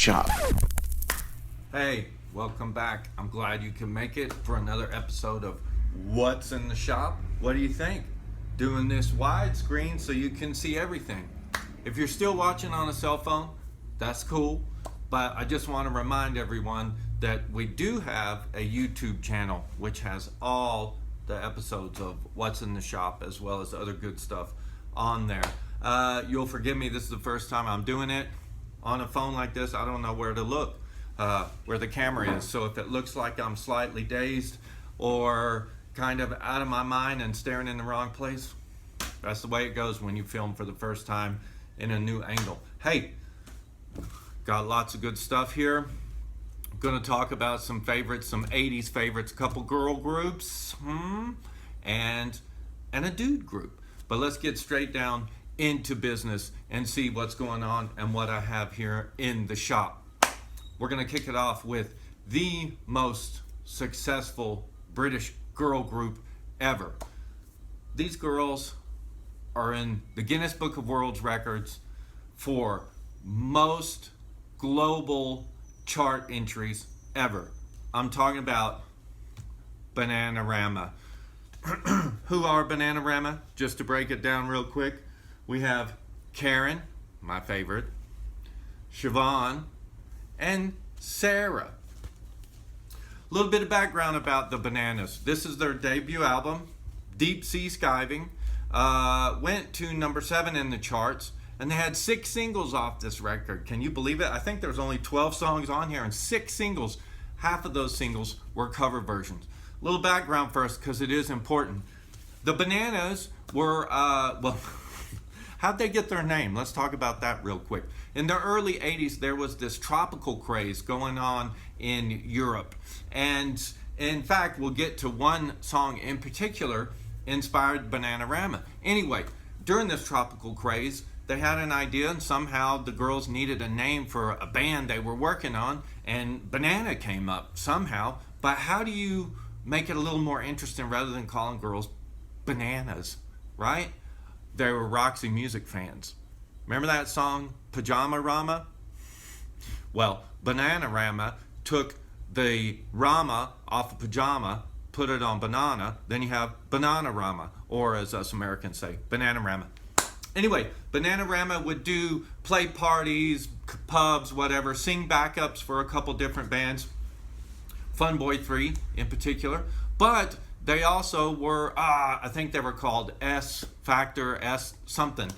shop. Hey, welcome back. I'm glad you can make it for another episode of What's in the Shop. What do you think? Doing this widescreen so you can see everything. If you're still watching on a cell phone, that's cool. But I just want to remind everyone that we do have a YouTube channel which has all the episodes of What's in the Shop as well as other good stuff on there. You'll forgive me, this is the first time I'm doing it on a phone like this. I don't know where to look, where the camera is. So if it looks like I'm slightly dazed or kind of out of my mind and staring in the wrong place, that's the way it goes when you film for the first time in a new angle. Hey, got lots of good stuff here. I'm going to talk about some favorites, some 80s favorites, a couple girl groups, and a dude group. But let's get straight down into business and see what's going on and what I have here in the shop. We're going to kick it off with the most successful British girl group ever. These girls are in the Guinness Book of World Records for most global chart entries ever. I'm talking about Bananarama. Who are Bananarama? Just to break it down real quick, we have Karen, my favorite, Siobhan, and Sarah. A little bit of background about the Bananas. This is their debut album, Deep Sea Skiving. Went to number 7 in the charts, and they had 6 singles off this record. Can you believe it? I think there's only 12 songs on here and 6 singles. Half of those singles were cover versions. A little background first, because it is important. The Bananas were, how'd they get their name? Let's talk about that real quick. In the early 80s, there was this tropical craze going on in Europe. And in fact, we'll get to one song in particular inspired Bananarama. Anyway, during this tropical craze, they had an idea, and somehow the girls needed a name for a band they were working on, and Banana came up somehow. But how do you make it a little more interesting rather than calling girls Bananas, right? They were Roxy Music fans. Remember that song, Pajama Rama? Well, Bananarama took the Rama off of pajama, put it on banana, then you have Bananarama, or as us Americans say, Bananarama. Anyway, Bananarama would do play parties, pubs, whatever, sing backups for a couple different bands, Fun Boy 3 in particular, but they also were, I think they were called S Factor, S something.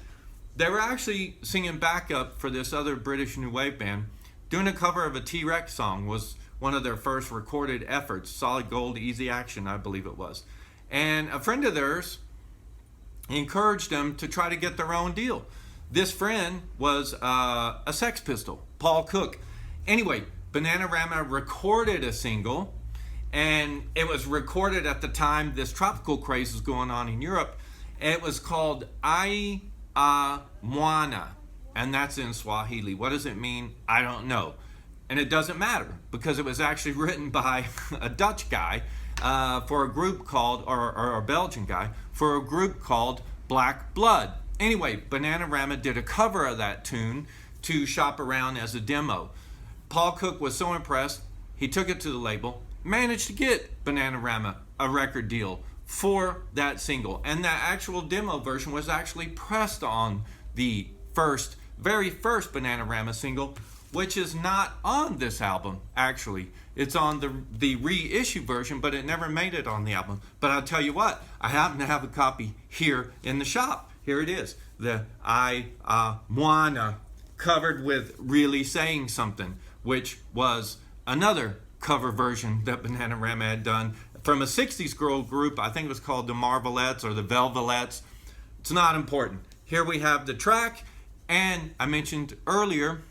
They were actually singing backup for this other British New Wave band. Doing a cover of a T-Rex song was one of their first recorded efforts. Solid Gold, Easy Action, I believe it was. And a friend of theirs encouraged them to try to get their own deal. This friend was a Sex Pistol, Paul Cook. Anyway, Bananarama recorded a single, and it was recorded at the time this tropical craze was going on in Europe. It was called I Mwana, and that's in Swahili. What does it mean? I don't know. And it doesn't matter, because it was actually written by a Dutch guy for a group called, or a Belgian guy, for a group called Black Blood. Anyway, Bananarama did a cover of that tune to shop around as a demo. Paul Cook was so impressed, he took it to the label, managed to get Bananarama a record deal for that single. And that actual demo version was actually pressed on the very first Bananarama single, which is not on this album, actually. It's on the reissue version, but it never made it on the album. But I'll tell you what, I happen to have a copy here in the shop. Here it is, the I Mwana, covered with Really Saying Something, which was another cover version that Bananarama had done from a 60s girl group. I think it was called the Marvelettes or the Velvelettes. It's not important. Here we have the track, and I mentioned earlier,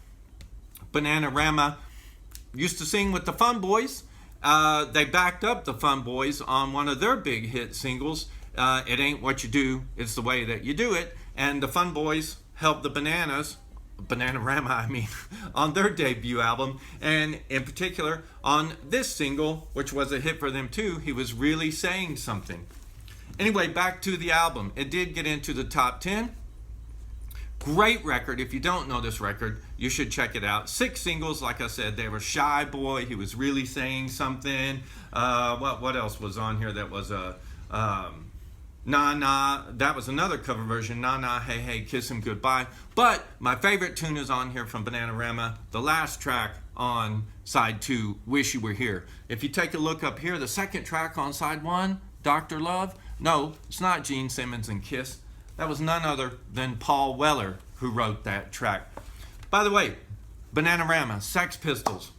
Bananarama used to sing with the Fun Boys. They backed up the Fun Boys on one of their big hit singles, It Ain't What You Do, It's the Way That You Do It. And the Fun Boys helped the Bananarama, on their debut album. And in particular, on this single, which was a hit for them too, He Was Really Saying Something. Anyway, back to the album. It did get into the top 10. Great record. If you don't know this record, you should check it out. 6 singles, like I said. They were Shy Boy. He was really saying something. What else was on here that was a... Nah Nah, that was another cover version. Nah Nah, Hey Hey, Kiss Him Goodbye. But my favorite tune is on here from Bananarama, the last track on side 2, Wish You Were Here. If you take a look up here, the second track on side 1, Dr. Love, no, it's not Gene Simmons and Kiss. That was none other than Paul Weller who wrote that track. By the way, Bananarama, Sex Pistols.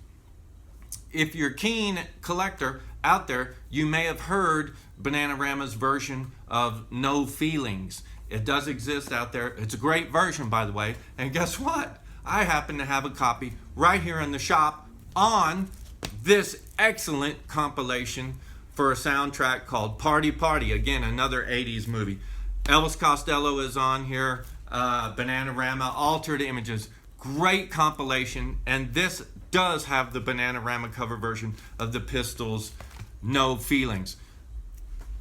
If you're a keen collector out there, you may have heard Bananarama's version of No Feelings. It does exist out there. It's a great version, by the way. And guess what? I happen to have a copy right here in the shop on this excellent compilation for a soundtrack called Party Party. Again, another 80s movie. Elvis Costello is on here. Bananarama, Altered Images. Great compilation. And this does have the Bananarama cover version of the Pistols' No Feelings.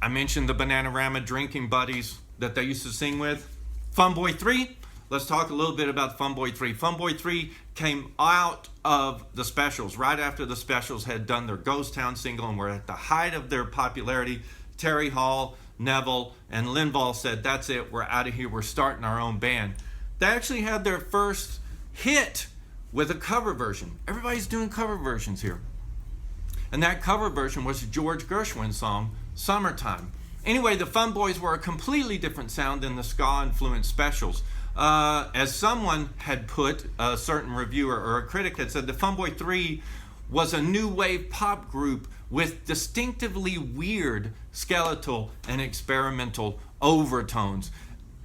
I mentioned the Bananarama drinking buddies that they used to sing with. Funboy 3, let's talk a little bit about Funboy 3. Funboy 3 came out of the Specials, right after the Specials had done their Ghost Town single and were at the height of their popularity. Terry Hall, Neville, and Linval said, that's it, we're out of here, we're starting our own band. They actually had their first hit with a cover version. Everybody's doing cover versions here. And that cover version was a George Gershwin song, Summertime. Anyway, the Fun Boys were a completely different sound than the ska-influenced Specials. As someone had put, a certain reviewer or a critic had said, the Funboy 3 was a new wave pop group with distinctively weird skeletal and experimental overtones.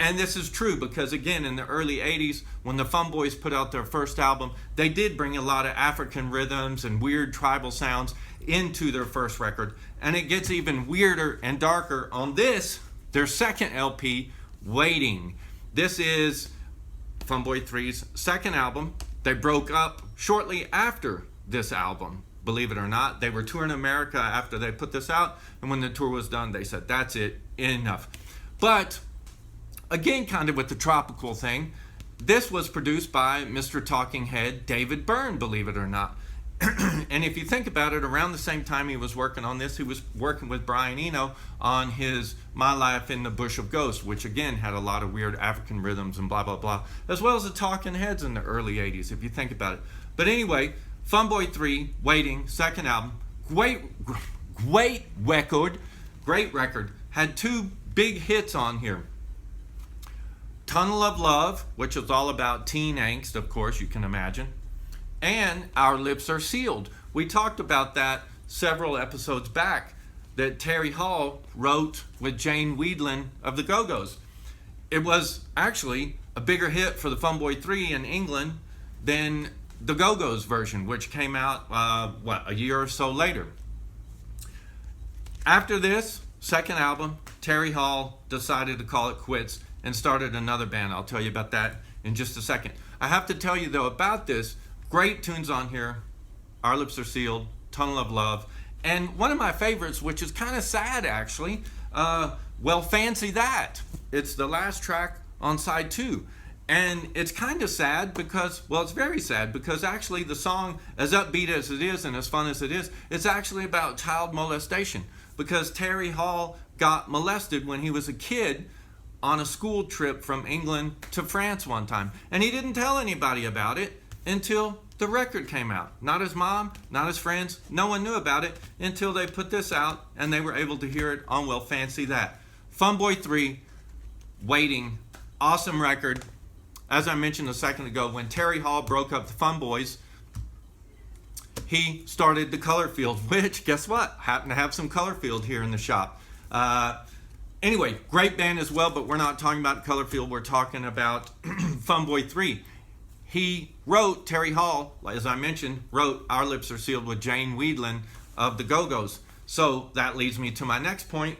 And this is true because, again, in the early 80s, when the Fun Boys put out their first album, they did bring a lot of African rhythms and weird tribal sounds into their first record. And it gets even weirder and darker on this, their second LP, Waiting. This is Fun Boy 3's second album. They broke up shortly after this album, believe it or not. They were touring America after they put this out, and when the tour was done, they said, that's it, enough. But again, kind of with the tropical thing, this was produced by Mr. Talking Head David Byrne, believe it or not. And if you think about it, around the same time he was working on this, he was working with Brian Eno on his My Life in the Bush of Ghosts, which again had a lot of weird African rhythms and blah, blah, blah, as well as the Talking Heads in the early 80s, if you think about it. But anyway, Funboy 3, Waiting, second album, great record, had 2 big hits on here. Tunnel of Love, which was all about teen angst, of course, you can imagine, and Our Lips Are Sealed. We talked about that several episodes back, that Terry Hall wrote with Jane Weedland of the Go-Go's. It was actually a bigger hit for the Funboy 3 in England than the Go-Go's version, which came out, a year or so later. After this second album, Terry Hall decided to call it quits and started another band. I'll tell you about that in just a second. I have to tell you, though, about this. Great tunes on here. Our Lips Are Sealed, Tunnel of Love, and one of my favorites, which is kind of sad, actually, Well, Fancy That. It's the last track on side 2. And it's kind of sad because, well, it's very sad because actually the song, as upbeat as it is and as fun as it is, it's actually about child molestation, because Terry Hall got molested when he was a kid on a school trip from England to France one time. And he didn't tell anybody about it until the record came out. Not his mom, not his friends, no one knew about it until they put this out and they were able to hear it on Well Fancy That. Funboy 3, Waiting, awesome record. As I mentioned a second ago, when Terry Hall broke up the Fun Boys, he started the Colourfield, which, guess what? Happen to have some Colourfield here in the shop. Anyway, great band as well, but we're not talking about Colourfield. We're talking about Funboy 3. He wrote, Terry Hall, as I mentioned, wrote Our Lips Are Sealed with Jane Weedland of the Go-Go's. So that leads me to my next point.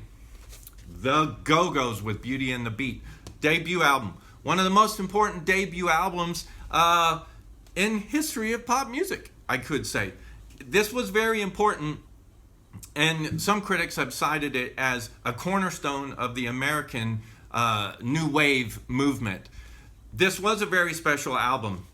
The Go-Go's with Beauty and the Beat. Debut album. One of the most important debut albums in history of pop music, I could say. This was very important, and some critics have cited it as a cornerstone of the American New Wave movement. this was a very special album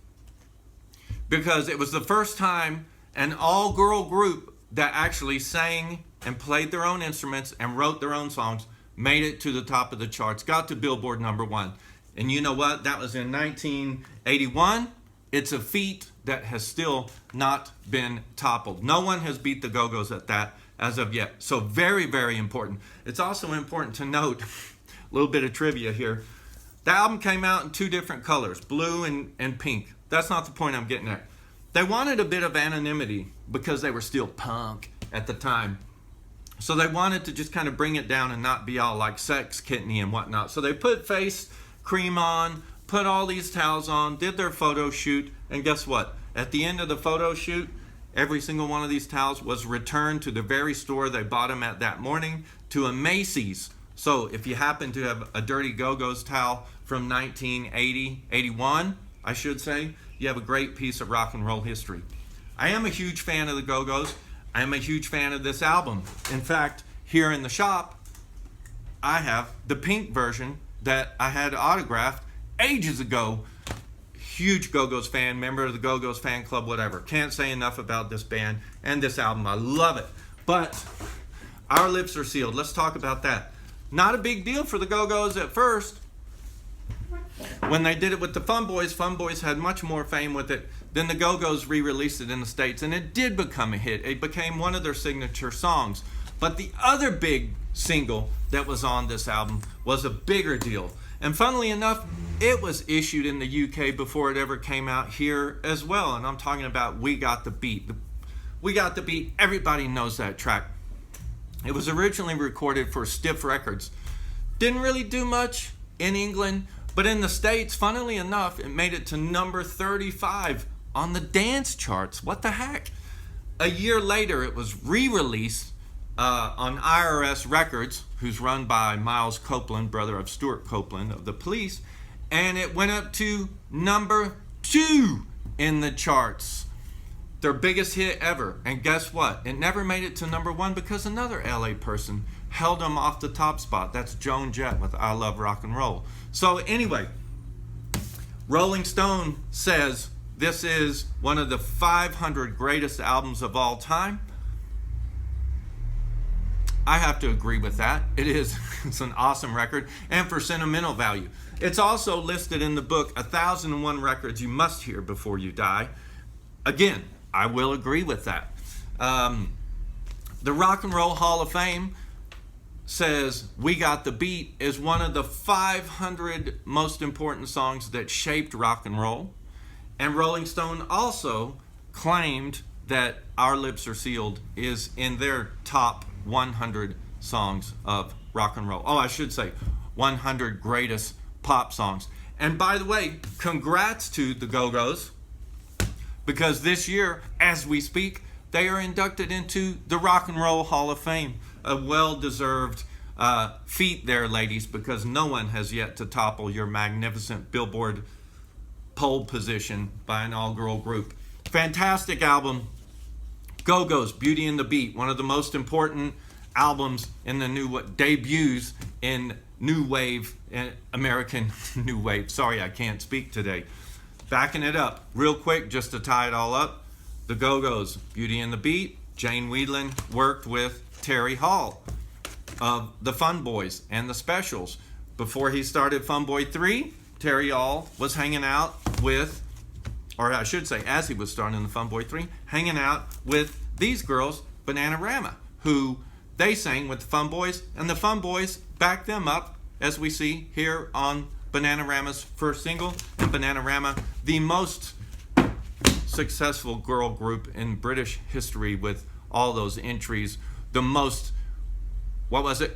because it was the first time an all-girl group that actually sang and played their own instruments and wrote their own songs made it to the top of the charts, got to Billboard #1. And you know what? That was in 1981. It's a feat that has still not been toppled. No one has beat the Go-Go's at that as of yet. So very, very important. It's also important to note, a little bit of trivia here. The album came out in 2 different colors, blue and pink. That's not the point I'm getting at. They wanted a bit of anonymity because they were still punk at the time. So they wanted to just kind of bring it down and not be all like Sex Kidney and whatnot. So they put face cream on, put all these towels on, did their photo shoot, and guess what? At the end of the photo shoot, every single one of these towels was returned to the very store they bought them at that morning, to a Macy's. So if you happen to have a dirty Go-Go's towel from 1980, 81, I should say, you have a great piece of rock and roll history. I am a huge fan of the Go-Go's. I am a huge fan of this album. In fact, here in the shop, I have the pink version that I had autographed ages ago. Huge Go-Go's fan, member of the Go-Go's fan club, whatever. Can't say enough about this band and this album. I love it. But Our Lips Are Sealed. Let's talk about that. Not a big deal for the Go-Go's at first. When they did it with the Fun Boys had much more fame with it. Then the Go-Go's re-released it in the States, and it did become a hit. It became one of their signature songs. But the other big single that was on this album was a bigger deal. And funnily enough, it was issued in the UK before it ever came out here as well. And I'm talking about We Got the Beat. We Got the Beat, everybody knows that track. It was originally recorded for Stiff Records. Didn't really do much in England, but in the States, funnily enough, it made it to number 35 on the dance charts. What the heck? A year later, it was re-released on IRS Records, who's run by Miles Copeland, brother of Stuart Copeland of the Police, and it went up to number 2 in the charts. Their biggest hit ever. And guess what? It never made it to number 1 because another LA person held them off the top spot. That's Joan Jett with I Love Rock and Roll. So anyway, Rolling Stone says this is one of the 500 greatest albums of all time. I have to agree with that. It is. It's an awesome record. And for sentimental value. It's also listed in the book 1001 Records You Must Hear Before You Die. Again, I will agree with that. The Rock and Roll Hall of Fame says We Got the Beat is one of the 500 most important songs that shaped rock and roll. And Rolling Stone also claimed that Our Lips Are Sealed is in their top 100 songs of rock and roll. Oh, I should say 100 greatest pop songs. And by the way, congrats to the Go-Go's, because this year, as we speak, they are inducted into the Rock and Roll Hall of Fame. A well-deserved feat there, ladies, because no one has yet to topple your magnificent Billboard pole position by an all-girl group. Fantastic album. Go-Go's, Beauty and the Beat, one of the most important albums in the debuts in new wave, American new wave. Sorry, I can't speak today. Backing it up real quick just to tie it all up. The Go-Go's, Beauty and the Beat. Jane Wiedlin worked with Terry Hall of the Fun Boys and the Specials. Before he started Fun Boy 3, Terry Hall was hanging out with, or I should say, as he was starting the Fun Boy 3, hanging out with these girls, Bananarama, who they sang with the Fun Boys, and the Fun Boys backed them up, as we see here on Bananarama's first single. And Bananarama, the most successful girl group in British history with all those entries, the most,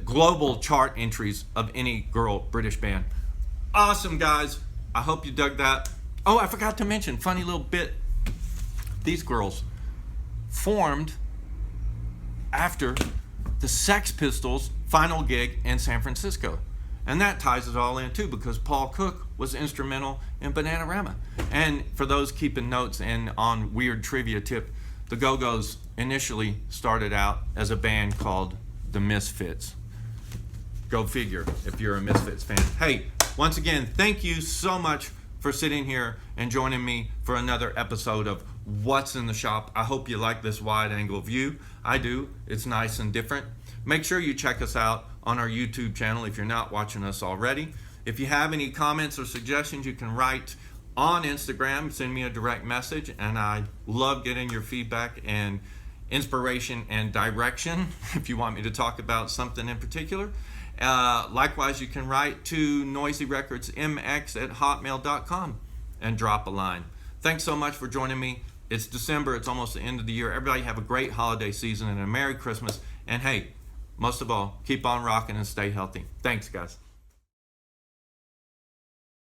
global chart entries of any girl British band. Awesome, guys. I hope you dug that. Oh, I forgot to mention, funny little bit. These girls formed after the Sex Pistols' final gig in San Francisco. And that ties it all in too, because Paul Cook was instrumental in Bananarama. And for those keeping notes and on weird trivia tip, the Go-Go's initially started out as a band called the Misfits. Go figure if you're a Misfits fan. Hey, once again, thank you so much for sitting here and joining me for another episode of What's in the Shop. I hope you like this wide angle view. I do. It's nice and different. Make sure you check us out on our YouTube channel if you're not watching us already. If you have any comments or suggestions, you can write on Instagram, send me a direct message, and I love getting your feedback and inspiration and direction if you want me to talk about something in particular. Likewise, you can write to noisyrecordsmx@hotmail.com and drop a line. Thanks so much for joining me. It's December. It's almost the end of the year. Everybody have a great holiday season and a Merry Christmas. And hey, most of all, keep on rocking and stay healthy. Thanks, guys.